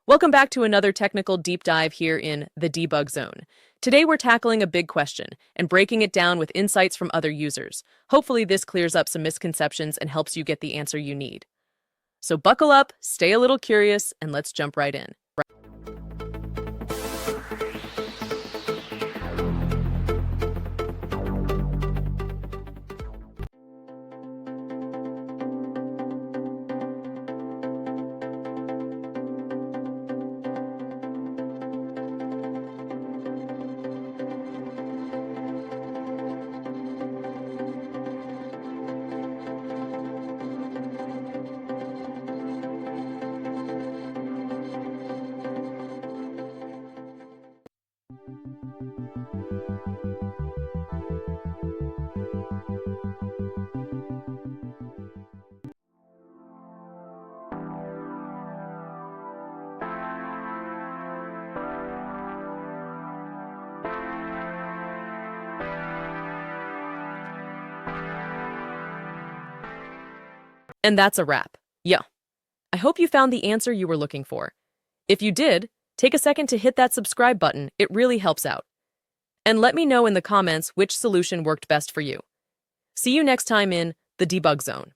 Welcome back to another technical deep dive here in the debug zone. Today we're tackling a big question and breaking it down with insights from other users. Hopefully this clears up some misconceptions and helps you get the answer you need. So buckle up, stay a little curious, and let's jump right in. And that's a wrap. Yeah. I hope you found the answer you were looking for. If you did, take a second to hit that subscribe button. It really helps out. And let me know in the comments which solution worked best for you. See you next time in the debug zone.